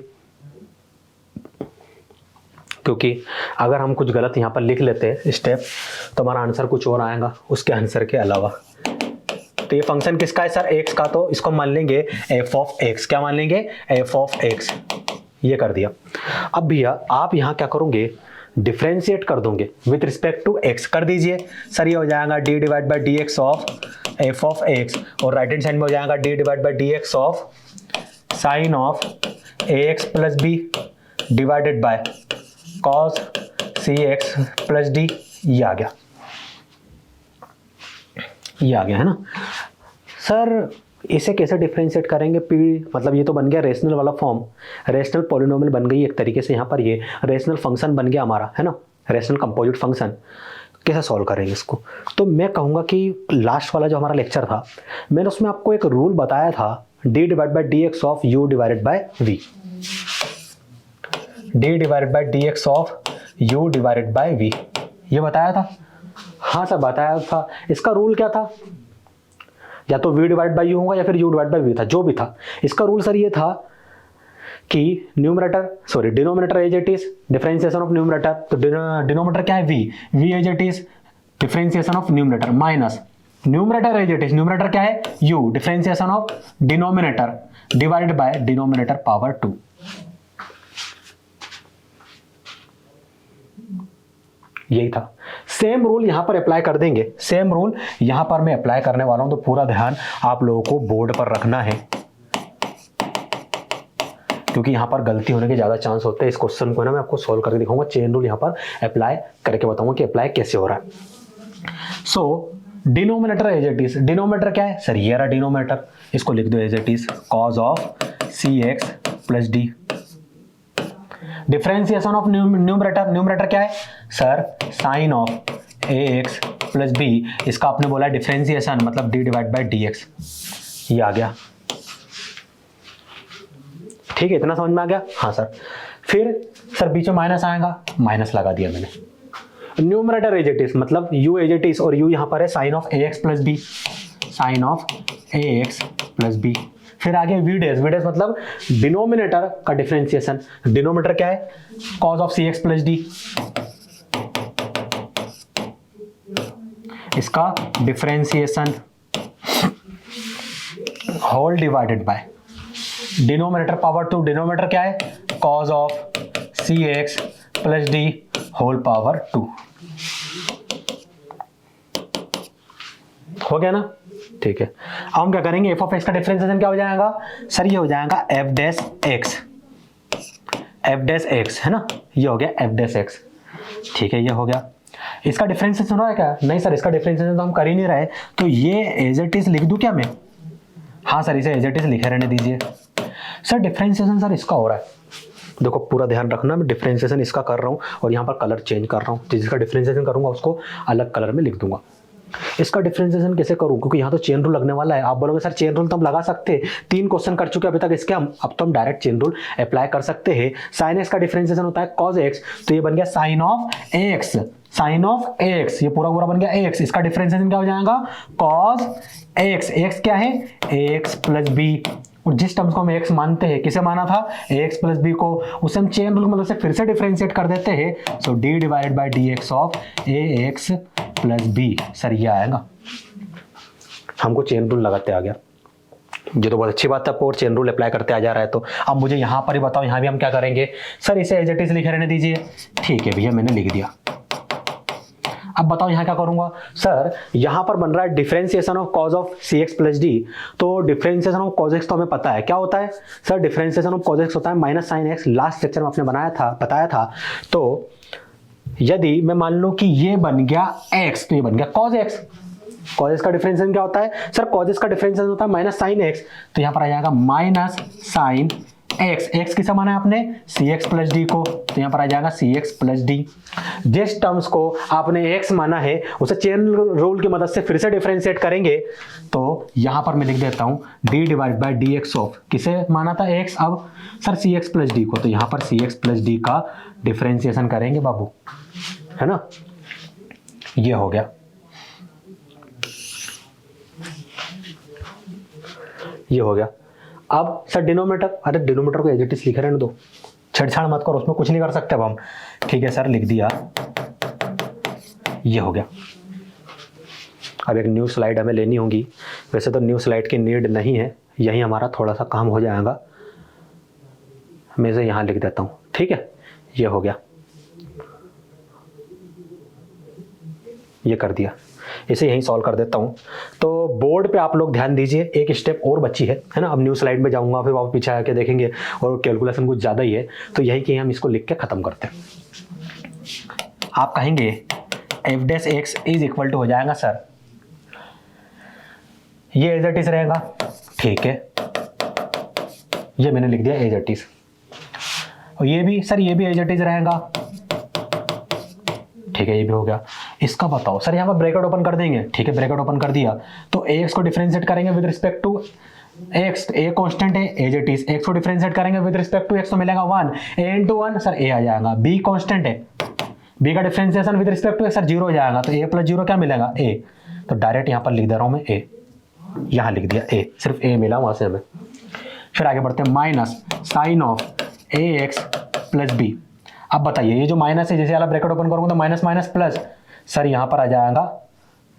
क्योंकि अगर हम कुछ गलत यहाँ पर लिख लेते हैं स्टेप तो हमारा आंसर कुछ और आएगा उसके आंसर के अलावा। तो ये फंक्शन किसका है सर, एक्स का, तो इसको मान लेंगे एफ ऑफ एक्स, क्या मान लेंगे एफ ऑफ एक्स, ये कर दिया। अब भैया आप यहाँ क्या करोगे, डिफरेंशिएट कर दोगे विथ रिस्पेक्ट टू एक्स, कर दीजिए सर, ये हो जाएगा d divide by d x of f of x, और राइट हैंड साइड में हो जाएगा d divide by d x of sine of a x plus b divided by cos c x plus d. ये आ गया, ये आ गया है ना सर। इसे कैसे डिफरेंशिएट करेंगे, पी मतलब ये तो बन गया रेशनल वाला फॉर्म, रेशनल पॉलिनोमियल बन गई एक तरीके से, यहाँ पर ये रेशनल फंक्शन बन गया हमारा, है ना, रेशनल कंपोजिट फंक्शन। कैसे सॉल्व करेंगे इसको? तो मैं कहूँगा कि लास्ट वाला जो हमारा लेक्चर था, मैंने उसमें आपको एक रूल बताया था, d divide by d x of u divided by v, d divided by d x of u divided by v, ये बताया था। हाँ सर बताया था। इसका रूल क्या था? या तो v डिवाइड बाई यू होगा या फिर u डिवाइड बाई v था, जो भी था। इसका रूल सर ये था कि denominator as it is, differentiation of numerator, तो डिनोमिनेटर क्या है v as it is, differentiation of numerator, minus numerator as it is, numerator क्या है u, differentiation of denominator divided by denominator power 2। यही था। सेम रूल यहां पर apply कर देंगे, सेम रूल यहां पर मैं अप्लाई करने वाला हूं, तो पूरा ध्यान आप लोगों को बोर्ड पर रखना है, क्योंकि यहां पर गलती होने के ज्यादा चांस होते हैं। इस क्वेश्चन को ना मैं आपको सॉल्व करके दिखाऊंगा, चेन रूल यहां पर अप्लाई करके बताऊंगा कि अप्लाई कैसे हो रहा है। So denominator as it is, denominator क्या है सर, ये रहा डिनोमिनेटर, इसको लिख दो as it is cos of c x plus d. Differentiation of numerator, numerator क्या है sir, sine of a x plus b, इसका आपने बोला डिफरेंशिएशन मतलब d divide by d x, ये आ गया। ठीक है, इतना समझ में आ गया? हाँ सर। फिर सर बीच में माइनस आएगा, माइनस लगा दिया मैंने। न्यूमरेटर एज इट इज मतलब यू एज इट इज, और यू यहां पर है sine of a x plus b, sine of a x plus b. फिर आगे वी डेज, वी डेज मतलब डिनोमिनेटर का डिफरेंशिएशन, डिनोमिनेटर क्या है cos of c x plus d, इसका differentiation whole divided by denominator power 2, denominator क्या है cos of c x plus d whole power 2। हो गया ना? ठीक है। अब हम क्या करेंगे, एफ ऑफ एक्स का डिफरेंशिएशन क्या हो जाएगा सर, ये हो जाएगा f dash x, F dash x है ना, ये हो गया एफ डैश एक्स। ठीक है, ये हो गया। इसका डिफरेंशिएशन हो रहा है क्या? नहीं सर, इसका डिफरेंशिएशन तो हम कर ही नहीं रहे, तो ये एज इट इज लिख दूं क्या मैं? हाँ सर, इसे एज इट इज लिखे रहने दीजिए। सर डिफरेंशिएशन सर इसका हो रहा है, देखो पूरा ध्यान रखना, मैं डिफरेंशिएशन इसका कर रहा हूँ और यहाँ पर कलर चेंज कर रहा हूँ, जिसका डिफरेंशिएशन करूंगा उसको अलग कलर में लिख दूंगा। इसका डिफरेंशिएशन कैसे करूं, क्योंकि यहाँ तो चेन रूल लगने वाला है। आप बोलोगे सर चेन रूल तो हम लगा सकते हैं, 3 क्वेश्चन कर चुके अभी तक इसके हम, अब तो हम डायरेक्ट चेन रूल अप्लाई कर सकते हैं। साइन एक्स का डिफरेंशिएशन होता है cos x, तो ये बन गया sine of x, sine of x, ये पूरा पूरा बन गया एक्स, इसका डिफरेंशिएशन क्या हो जाएगा cos x, x क्या है x प्लस बी, और जिस टर्म्स को हम x मानते हैं, किसे माना था x प्लस बी को, उसे हम चेन रूल मतलब से फिर से डिफरेंशिएट कर देते हैं। So d divided by dx of ax plus b, sir ये आएगा। हमको चेन रूल लगाते आ गया, ये तो बहुत अच्छी बात है, आपको चेन रूल अप्लाई करते आ जा रहा है। तो अब मुझे यहाँ पर ही बताओ, यहाँ भी हम क्या करेंगे सर, इसे एज इट इज लिखे रहने दीजिए। ठीक है भैया, मैंने लिख दिया। अब बताओ यहाँ क्या करूंगा सर, यहाँ पर बन रहा है differentiation of cos of c x plus d, तो डिफरेंशिएशन ऑफ कॉज एक्स तो हमें पता है क्या होता है sir, differentiation of cos x होता है minus sine x, last lecture में आपने बताया था। तो यदि मैं मान लूं कि ये बन गया x, तो ये बन गया cos x, cos x का डिफरेंशिएशन क्या होता है सर, cos x का डिफरेंशिएशन होता है माइनस साइन x, तो यहाँ पर आ जाएगा माइनस साइन x, x किसे माना है आपने cx प्लस डी को, तो यहाँ पर आ जाएगा cx प्लस डी। जिस टर्म्स को आपने x माना है उसे चेन रूल की मदद से फिर से डिफरेंशिएट करेंगे, तो यहाँ पर मैं लिख देता हूँ d divide by d x of, किसे माना था x, अब सर cx प्लस डी को, तो यहाँ पर cx प्लस डी का डिफरेंशिएशन करेंगे बाबू, है ना, ये हो गया। ये हो गया। अब सर डिनोमिनेटर, अरे डिनोमिनेटर को एज इट इज लिखे रहने दो, छेड़छाड़ मत करो, उसमें कुछ नहीं कर सकते अब हम। ठीक है सर, लिख दिया, ये हो गया। अब एक न्यू स्लाइड हमें लेनी होगी, वैसे तो न्यू स्लाइड की नीड नहीं है, यही हमारा थोड़ा सा काम हो जाएगा, मैं इसे यहाँ लिख देता हूँ। ठीक है, ये हो गया, ये कर दिया, इसे यहीं सॉल्व कर देता हूं। तो बोर्ड पे आप लोग ध्यान दीजिए, एक स्टेप और बची है ना। अब न्यू स्लाइड में जाऊंगा, फिर वापस पीछे आके देखेंगे और कैलकुलेशन कुछ ज़्यादा ही है, तो यही कि हम इसको लिख के ख़त्म करते हैं। आप कहेंगे f dash x is equal to हो जाएगा सर ये एज इट इज रहेगा, ठीक है, ये मैंने लिख दिया एज इट इज। और ये भी सर, ये भी एज इट इज रहेगा, ठीक है, ये भी हो गया। इसका बताओ सर, यहाँ पर ब्रैकेट ओपन कर देंगे, ठीक है, ब्रैकेट ओपन कर दिया तो ax को डिफरेंशिएट करेंगे with respect to x, a constant है एज इट इज, x को डिफरेंशिएट करेंगे विद रिस्पेक्ट टू x तो मिलेगा 1, a into 1 सर a आ जाएगा, b कांस्टेंट है, b का differentiation with respect to x sir 0 हो जाएगा, तो a प्लस 0 क्या मिलेगा a, तो डायरेक्ट यहाँ पर लिख दे रहा हूँ मैं a, यहाँ लिख दिया a, सिर्फ a मिला वहां से हमें। फिर आगे बढ़ते हैं, minus sine of ax plus b। अब बताइए ये जो माइनस है, जैसे वाला ब्रैकेट ओपन करूंगा तो माइनस माइनस प्लस, सर यहां पर आ जाएगा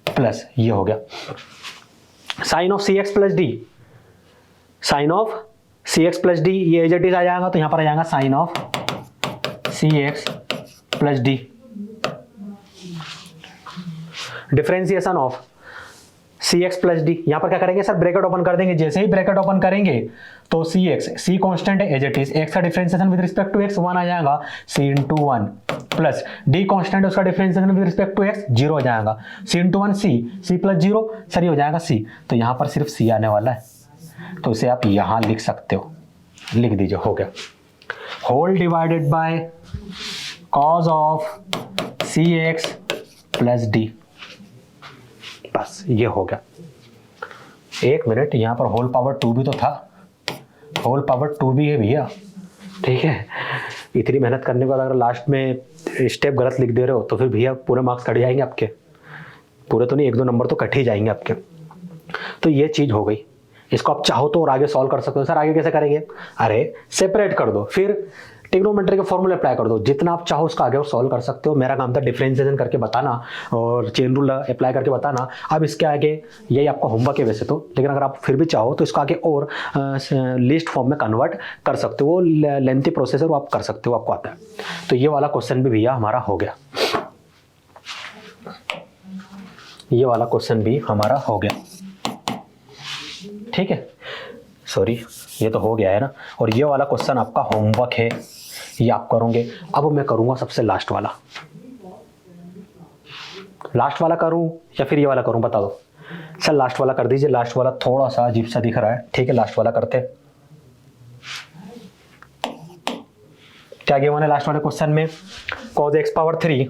प्लस, ये हो गया sine of cx plus d, sine of cx plus d, ये एज इट इज आ जाएगा, तो यहां पर आ जाएगा sine of cx plus d. Differentiation of cx plus d, यहां पर क्या करेंगे सर, ब्रैकेट ओपन कर देंगे, जैसे ही ब्रैकेट ओपन करेंगे तो c कांस्टेंट है एज इट इज, x का differentiation with respect to x 1 आ जाएगा, c into 1 plus d constant है उसका differentiation with respect to x 0 हो जाएगा, c into 1 c plus 0 sir ये हो जाएगा c, तो यहां पर सिर्फ c आने वाला है, तो इसे आप यहां लिख सकते हो, लिख दीजिए, हो गया, whole divided by cos of cx plus d, बस ये हो गया। एक मिनट, यहां पर होल पावर 2 भी तो था, होल पावर 2 भी है भैया, ठीक है। इतनी मेहनत करने के बाद अगर लास्ट में स्टेप गलत लिख दे रहे हो तो फिर भैया पूरे मार्क्स कट जाएंगे आपके, पूरे तो नहीं, 1-2 नंबर तो कट ही जाएंगे आपके। तो ये चीज हो गई, इसको आप चाहो तो और आगे सॉल्व कर सकते हो। सर आगे कैसे करेंगे, अरे सेपरेट कर दो, फिर ट्रिग्नोमेट्री के फॉर्मूले अप्लाई कर दो, जितना आप चाहो उसका आगे और सॉल्व कर सकते हो। मेरा काम था डिफरेंशिएशन करके बताना और चेन रूल अप्लाई करके बताना। अब इसके आगे यही आपका होमवर्क है वैसे तो, लेकिन अगर आप फिर भी चाहो तो इसको आगे और लिस्ट फॉर्म में कन्वर्ट कर सकते हो, वो लेंथी प्रोसेस है, वो आप कर सकते हो, आपको आता है। तो ये वाला क्वेश्चन भी भैया हमारा हो गया, ये वाला क्वेश्चन भी हमारा हो गया, ठीक है, सॉरी ये तो हो गया है ना। और ये वाला क्वेश्चन आपका होमवर्क है, ये आप करोगे। अब मैं करूंगा सबसे लास्ट वाला, लास्ट वाला करूं या फिर ये वाला करूं, बता दो। सर लास्ट वाला कर दीजिए, लास्ट वाला थोड़ा सा अजीब सा दिख रहा है, ठीक है, लास्ट वाला करते। क्या गिवन है लास्ट वाले क्वेश्चन में, cos x power 3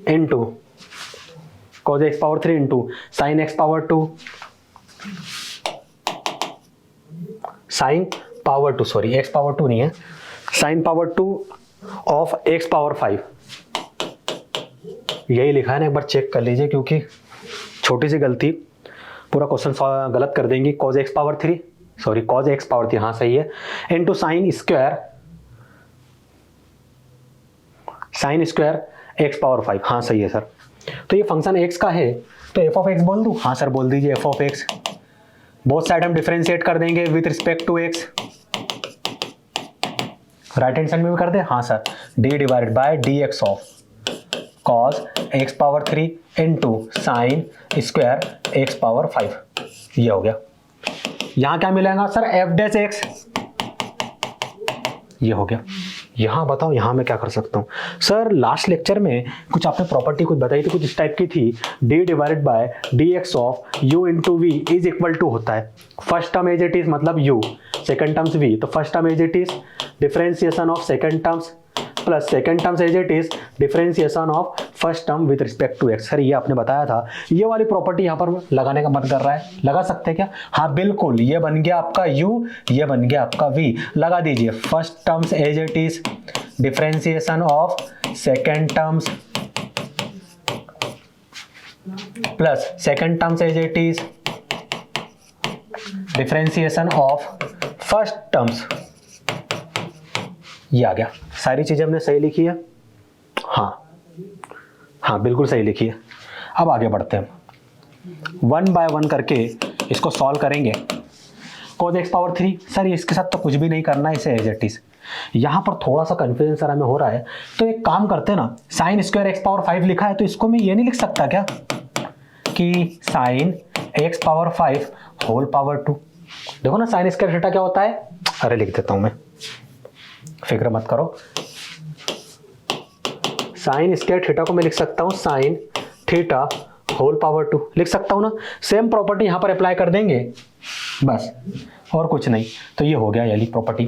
into cos x power 3 into sine x power 2 sine power 2, sorry x power 2 नहीं है, sine power 2 of x power 5, यही लिखा है ना, एक बार चेक कर लीजिए, क्योंकि छोटी सी गलती पूरा क्वेश्चन गलत कर देंगी। cos x power 3, sorry cos x power 3, हाँ सही है, into sine square x power 5, हाँ सही है सर। तो ये फंक्शन x का है, तो f ऑफ x बोल दूं, हाँ सर बोल दीजिए, f of x, both side हम डिफरेंशिएट कर देंगे with respect to x, right hand side में भी कर दे, हाँ sir, d divided by dx of cos x power 3 into sine square x power 5, ये हो गया। यहां क्या मिलेगा सर, f डैश x, ये हो गया। यहां बताओ, यहां मैं क्या कर सकता हूं सर, लास्ट लेक्चर में कुछ आपने प्रॉपर्टी कुछ बताई थी, कुछ इस टाइप की थी, d divided by dx of u into v is equal to होता है, first term as it is मतलब u, सेकंड टर्म्स v, तो first term as it is differentiation of second terms plus second terms as it is differentiation of first term with respect to x। Sir ये आपने बताया था, ये वाली property यहाँ पर लगाने का मन कर रहा है, लगा सकते हैं क्या, हाँ बिल्कुल, ये बन गया आपका u, ये बन गया आपका v, लगा दीजिए। First terms as it is differentiation of second terms plus second terms as it is differentiation of first terms, ये आ गया। सारी चीजें हमने सही लिखी है, हाँ बिल्कुल सही लिखी है। अब आगे बढ़ते हैं, 1 बाय 1 करके इसको सॉल्व करेंगे। cos x पावर 3, सर इसके साथ तो कुछ भी नहीं करना है, इसे एज इट इज। यहां पर थोड़ा सा कंफ्यूजन सर हमें हो रहा है, तो एक काम करते हैं ना, साइन स्क्वायर x पावर 5 लिखा है, तो इसको मैं ये नहीं लिख सकता क्या कि sine x power 5 whole power 2। देखो ना साइन स्क्वायर थीटा क्या होता है, अरे लिख देता हूं मैं, फिक्र मत करो। साइन स्क्वायर थीटा को मैं लिख सकता हूं साइन थीटा होल पावर 2 लिख सकता हूँ ना। सेम प्रॉपर्टी यहाँ पर अप्लाई कर देंगे बस, और कुछ नहीं। तो ये हो गया ये वाली प्रॉपर्टी,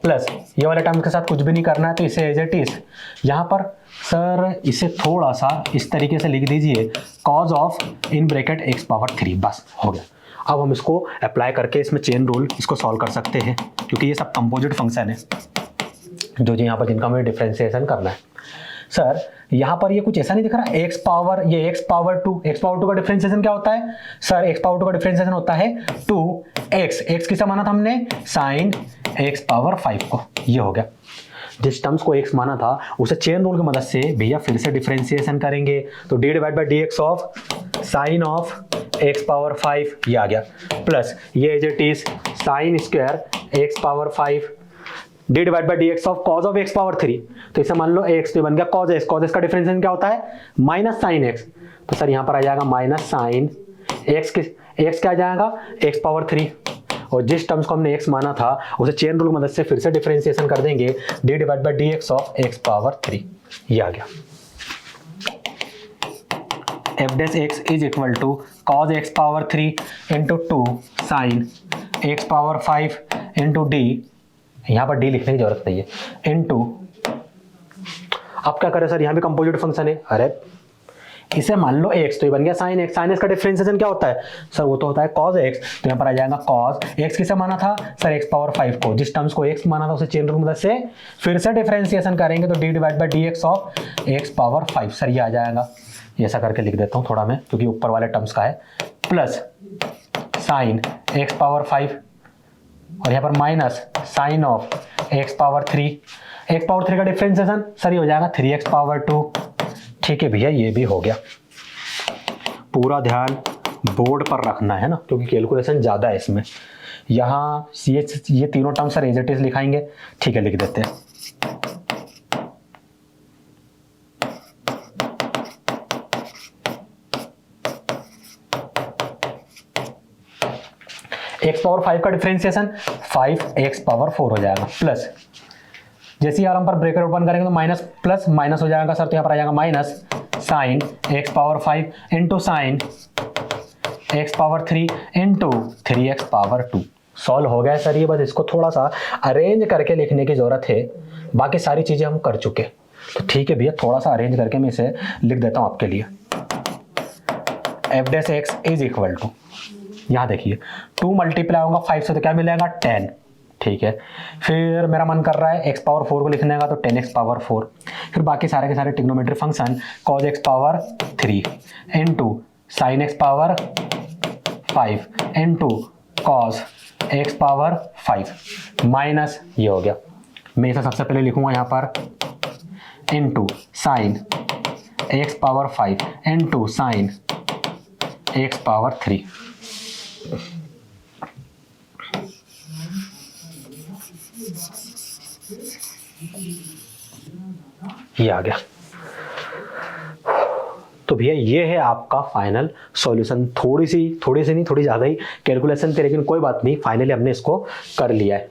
प्लस ये वाले टर्म के साथ कुछ भी नहीं करना है, तो इसे एज इट इज यहाँ पर सर इसे थोड़ा सा इस तरीके से लिख दीजिए, cause of in bracket x power 3, बस हो गया। अब हम इसको अप्लाई करके इसमें चेन रूल इसको सॉल्व कर सकते हैं, क्योंकि ये सब कंपोजिट फंक्शन है जो यहाँ पर जिनका हमें डिफरेंशिएशन करना है। सर यहाँ पर ये कुछ ऐसा नहीं दिख रहा, एक्स पावर 2, एक्स पावर 2 का डिफरेंशिएशन क्या होता है सर? एक्स पावर 2 का डिफरेंशिएशन होता है 2x, एक्स किसे माना था हमने? साइन एक्स पावर 5 को। ये हो गया, जिस टर्म्स को x माना था उसे चेन रूल की मदद से भैया फिर से डिफरेंशिएशन करेंगे, तो d divide by dx of sine of x power 5 ये आ गया, प्लस ये as it is sine square x power 5 d divide by dx of cos of x power 3, तो इसे मान लो x, तो बन गया कॉज x। कॉज x का डिफरेंशिएशन क्या होता है? माइनस साइन x, तो सर यहाँ पर आ जाएगा माइनस साइन x क्या आ जाएगा? x पावर 3, और जिस टर्म्स को हमने x माना था उसे चेन रूल की मदद से फिर से डिफरेंशिएशन कर देंगे, d divide by dx of x power 3 ये आ गया। f dash x is equal to cos x power 3 into 2 sine x power 5 into d, यहाँ पर d लिखने की जरूरत नहीं है, इंटू अब क्या करें सर, यहाँ भी कंपोजिट फंक्शन है, अरे इसे मान लो x, तो ये बन गया साइन x। साइन x का डिफरेंशिएशन क्या होता है सर? वो तो होता है cos x, तो यहाँ पर आ जाएगा cos x किसे माना था सर? x पावर 5 को। जिस टर्म्स को x माना था उसे चेन रूल की मदद से फिर से डिफरेंशिएशन करेंगे, तो d divide by dx of x power 5 sir ये आ जाएगा। ये ऐसा करके लिख देता हूँ थोड़ा मैं, क्योंकि ऊपर वाले टर्म्स का है, प्लस साइन x पावर 5 और यहाँ पर minus sine of x power 3। x power 3 का डिफरेंशिएशन सर ये हो जाएगा 3x पावर 2। ठीक है भैया, ये भी हो गया। पूरा ध्यान बोर्ड पर रखना है ना, क्योंकि कैलकुलेशन ज़्यादा है इसमें। यहाँ ये तीनों term sir as it is लिखाएंगे, ठीक है लिख देते हैं। x पावर 5 का डिफरेंशिएशन 5x पावर 4 हो जाएगा, प्लस जैसे ही हम पर ब्रेकर ओपन करेंगे तो माइनस प्लस माइनस हो जाएगा सर, तो यहाँ पर आ जाएगा minus sine x power 5 into sine x power 3 into 3x power 2। Solve हो गया सर ये, बस इसको थोड़ा सा अरेंज करके लिखने की जरूरत है, बाकी सारी चीज़ें हम कर चुके। तो ठीक है भैया, थोड़ा सा अरेंज करके मैं इसे लिख देता हूँ आपके लिए। f dash x is equal to, यहाँ देखिए 2 मल्टीप्लाई होगा 5 से तो क्या मिलेगा 10, ठीक है। फिर मेरा मन कर रहा है x पावर 4 को लिखने का, तो 10x पावर 4। फिर बाकी सारे के सारे trigonometry function cos x power 3 into sine x power 5 into cos x power 5 minus ये हो गया। मैं इसे सबसे पहले लिखूंगा यहाँ पर into sine x power 5 into sine x power 3। ये आ गया। तो भैया ये है आपका फाइनल सॉल्यूशन। थोड़ी सी नहीं, थोड़ी ज़्यादा ही कैलकुलेशन थी, लेकिन कोई बात नहीं, फाइनली हमने इसको कर लिया है।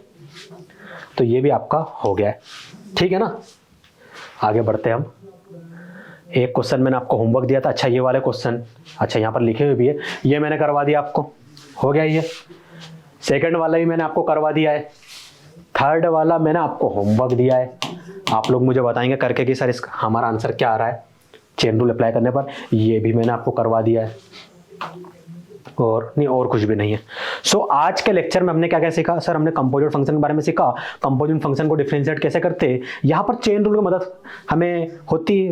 तो ये भी आपका हो गया है, ठीक है ना। आगे बढ़ते हैं हम। एक क्वेश्चन मैंने आपको होमवर्क दिया था, अच्छा ये वाले क्वेश्चन, अच्छा यहाँ पर लिखे हुए भी है, ये मैंने करवा दिया आपको, हो गया ये। सेकंड वाला भी मैंने आपको करवा दिया है, थर्ड वाला मैंने आपको होमवर्क दिया है। आप लोग मुझे बताएंगे करके कि सर इसका हमारा आंसर क्या आ रहा है चेन रूल अप्लाई करने पर, ये भी मैंने आपको करवा दिया है। और नहीं, और कुछ भी नहीं है। सो आज के लेक्चर में हमने क्या क्या सीखा सर? हमने कंपोजिट फंक्शन के बारे में सीखा, कंपोजिट फंक्शन को डिफरेंशिएट कैसे करते हैं। यहाँ पर चेन रूल की मदद हमें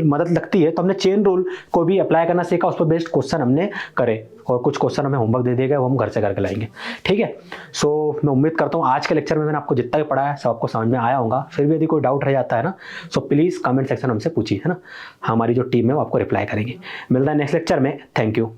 मदद लगती है, तो हमने चेन रूल को भी अप्लाई करना सीखा, उस पर बेस्ड क्वेश्चन हमने करे, और कुछ क्वेश्चन हमें होमवर्क दे दिए गए, वो हम घर से करके लाएंगे, ठीक है। सो मैं उम्मीद करता हूँ आज के लेक्चर में मैंने आपको जितना भी पढ़ाया सब आपको समझ में आया होगा। फिर भी यदि कोई डाउट रह जाता है ना, सो प्लीज़ कमेंट सेक्शन हमसे पूछिए, है ना। हमारी जो टीम है वो आपको रिप्लाई करेंगे। मिलता है नेक्स्ट लेक्चर में, थैंक यू।